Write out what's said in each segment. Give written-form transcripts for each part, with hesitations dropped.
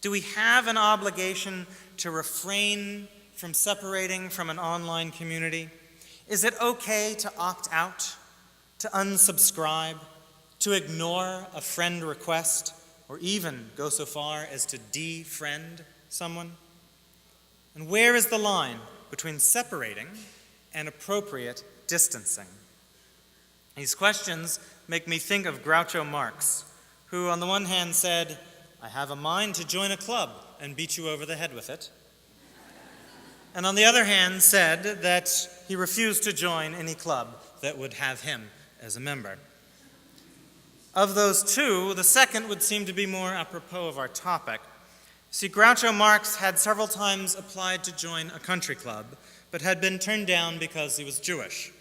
Do we have an obligation to refrain from separating from an online community? Is it okay to opt out, to unsubscribe, to ignore a friend request, or even go so far as to de-friend someone? And where is the line between separating and appropriate distancing? These questions make me think of Groucho Marx, who on the one hand said, "I have a mind to join a club and beat you over the head with it," and on the other hand said that he refused to join any club that would have him as a member. Of those two, the second would seem to be more apropos of our topic. See, Groucho Marx had several times applied to join a country club, but had been turned down because he was Jewish.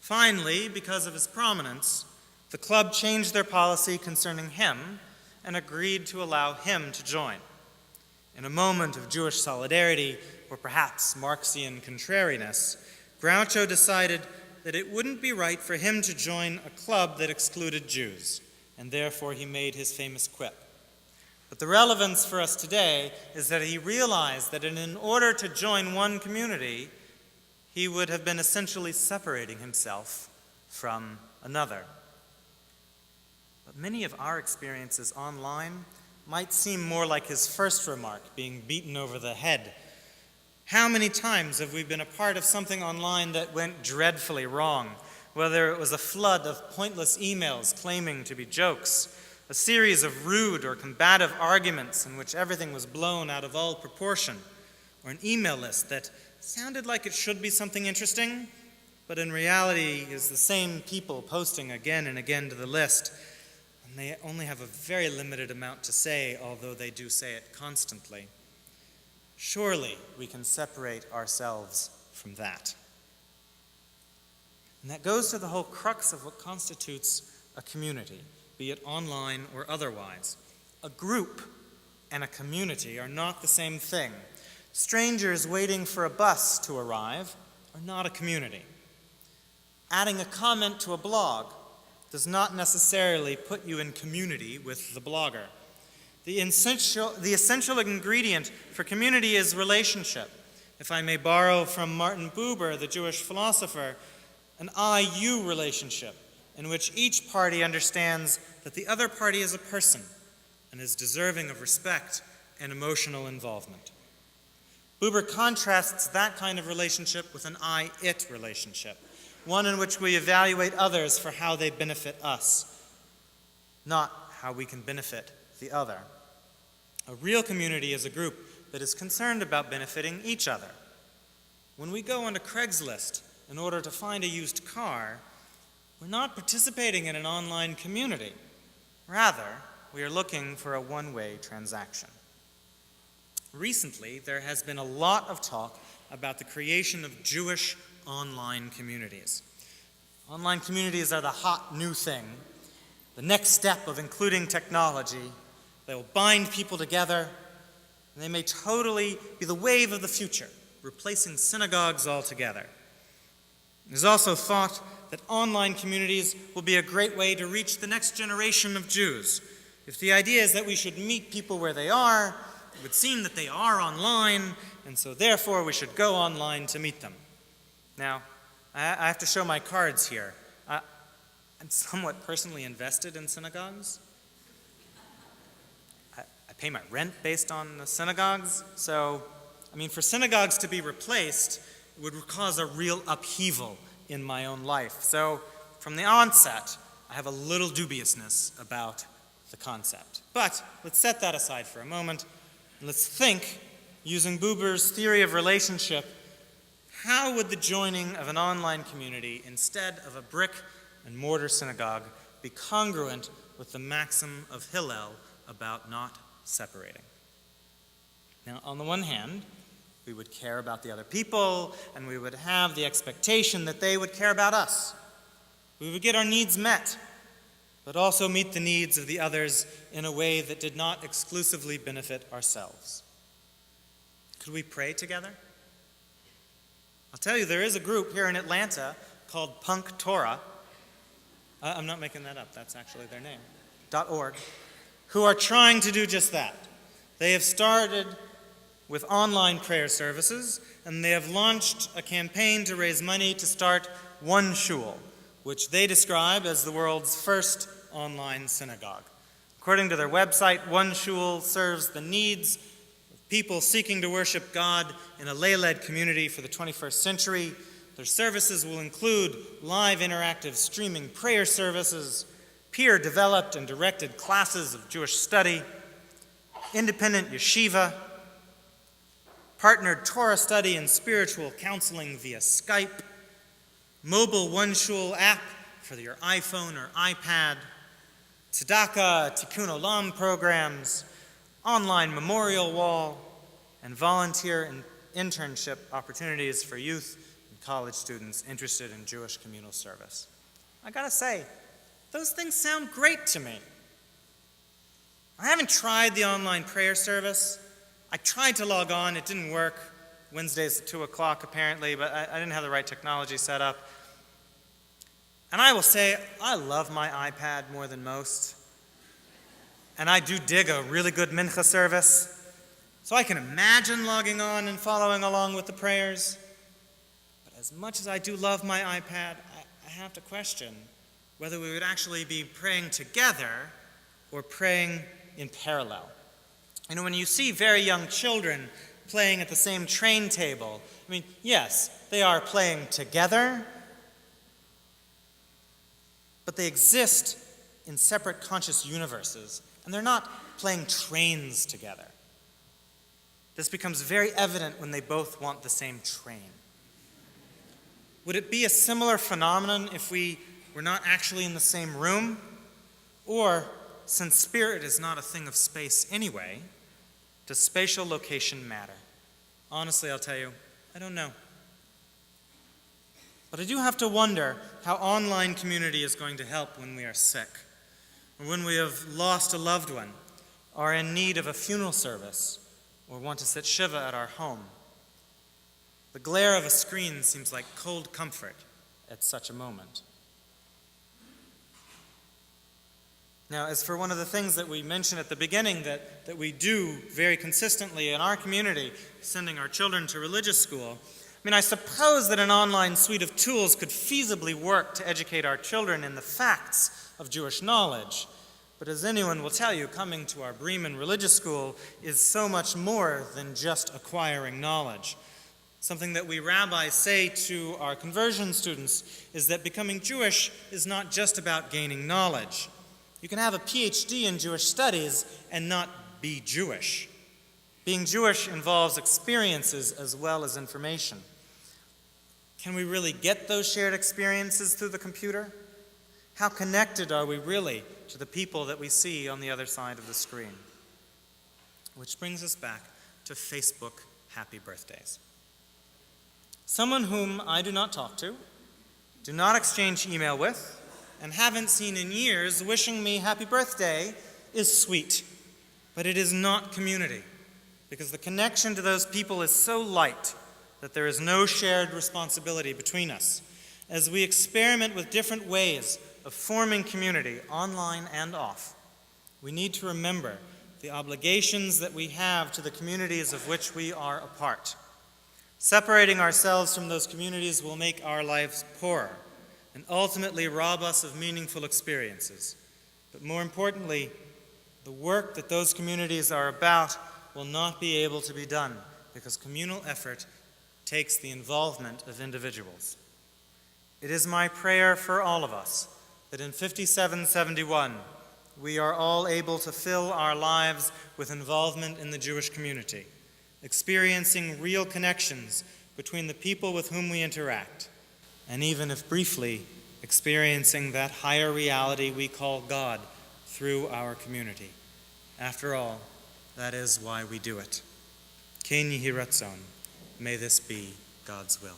Finally, because of his prominence, the club changed their policy concerning him and agreed to allow him to join. In a moment of Jewish solidarity, or perhaps Marxian contrariness, Groucho decided that it wouldn't be right for him to join a club that excluded Jews, and therefore he made his famous quip. But the relevance for us today is that he realized that in order to join one community, he would have been essentially separating himself from another. But many of our experiences online might seem more like his first remark, being beaten over the head. How many times have we been a part of something online that went dreadfully wrong? Whether it was a flood of pointless emails claiming to be jokes, a series of rude or combative arguments in which everything was blown out of all proportion, or an email list that sounded like it should be something interesting, but in reality is the same people posting again and again to the list, and they only have a very limited amount to say, although they do say it constantly. Surely we can separate ourselves from that. And that goes to the whole crux of what constitutes a community, be it online or otherwise. A group and a community are not the same thing. Strangers waiting for a bus to arrive are not a community. Adding a comment to a blog does not necessarily put you in community with the blogger. The essential ingredient for community is relationship. If I may borrow from Martin Buber, the Jewish philosopher, an I-you relationship in which each party understands that the other party is a person and is deserving of respect and emotional involvement. Buber contrasts that kind of relationship with an I-it relationship, one in which we evaluate others for how they benefit us, not how we can benefit the other. A real community is a group that is concerned about benefiting each other. When we go onto Craigslist in order to find a used car, we're not participating in an online community. Rather, we are looking for a one-way transaction. Recently, there has been a lot of talk about the creation of Jewish online communities. Online communities are the hot new thing, the next step of including technology. They will bind people together, and they may totally be the wave of the future, replacing synagogues altogether. It is also thought that online communities will be a great way to reach the next generation of Jews. If the idea is that we should meet people where they are, it would seem that they are online, and so therefore we should go online to meet them. Now, I have to show my cards here. I'm somewhat personally invested in synagogues. I pay my rent based on the synagogues, so, for synagogues to be replaced, it would cause a real upheaval in my own life. So, from the onset, I have a little dubiousness about the concept. But let's set that aside for a moment. Let's think, using Buber's theory of relationship, how would the joining of an online community instead of a brick and mortar synagogue be congruent with the maxim of Hillel about not separating? Now, on the one hand, we would care about the other people, and we would have the expectation that they would care about us. We would get our needs met, but also meet the needs of the others in a way that did not exclusively benefit ourselves. Could we pray together? I'll tell you, there is a group here in Atlanta called Punk Torah. I'm not making that up, that's actually their name, .org, who are trying to do just that. They have started with online prayer services, and they have launched a campaign to raise money to start One Shul, which they describe as the world's first online synagogue. According to their website, One Shul serves the needs of people seeking to worship God in a lay-led community for the 21st century. Their services will include live interactive streaming prayer services, peer-developed and directed classes of Jewish study, independent yeshiva, partnered Torah study and spiritual counseling via Skype, mobile One Shul app for your iPhone or iPad, tzedakah, tikkun olam programs, online memorial wall, and volunteer and internship opportunities for youth and college students interested in Jewish communal service. I gotta say, those things sound great to me. I haven't tried the online prayer service. I tried to log on, it didn't work. Wednesdays at 2 o'clock apparently, but I didn't have the right technology set up. And I will say, I love my iPad more than most. And I do dig a really good mincha service. So I can imagine logging on and following along with the prayers. But as much as I do love my iPad, I have to question whether we would actually be praying together or praying in parallel. You know, when you see very young children playing at the same train table, I mean, yes, they are playing together, but they exist in separate conscious universes, and they're not playing trains together. This becomes very evident when they both want the same train. Would it be a similar phenomenon if we were not actually in the same room? Or, since spirit is not a thing of space anyway, does spatial location matter? Honestly, I'll tell you, I don't know. But I do have to wonder how online community is going to help when we are sick, or when we have lost a loved one, are in need of a funeral service, or want to sit shiva at our home. The glare of a screen seems like cold comfort at such a moment. Now, as for one of the things that we mentioned at the beginning that we do very consistently in our community, sending our children to religious school, I suppose that an online suite of tools could feasibly work to educate our children in the facts of Jewish knowledge. But as anyone will tell you, coming to our Bremen religious school is so much more than just acquiring knowledge. Something that we rabbis say to our conversion students is that becoming Jewish is not just about gaining knowledge. You can have a PhD in Jewish studies and not be Jewish. Being Jewish involves experiences as well as information. Can we really get those shared experiences through the computer? How connected are we really to the people that we see on the other side of the screen? Which brings us back to Facebook happy birthdays. Someone whom I do not talk to, do not exchange email with, and haven't seen in years wishing me happy birthday is sweet, but it is not community, because the connection to those people is so light that there is no shared responsibility between us. As we experiment with different ways of forming community, online and off, we need to remember the obligations that we have to the communities of which we are a part. Separating ourselves from those communities will make our lives poorer and ultimately rob us of meaningful experiences. But more importantly, the work that those communities are about will not be able to be done because communal effort takes the involvement of individuals. It is my prayer for all of us that in 5771 we are all able to fill our lives with involvement in the Jewish community, experiencing real connections between the people with whom we interact, and even if briefly, experiencing that higher reality we call God through our community. After all, that is why we do it. Ken Yehi Ratzon. May this be God's will.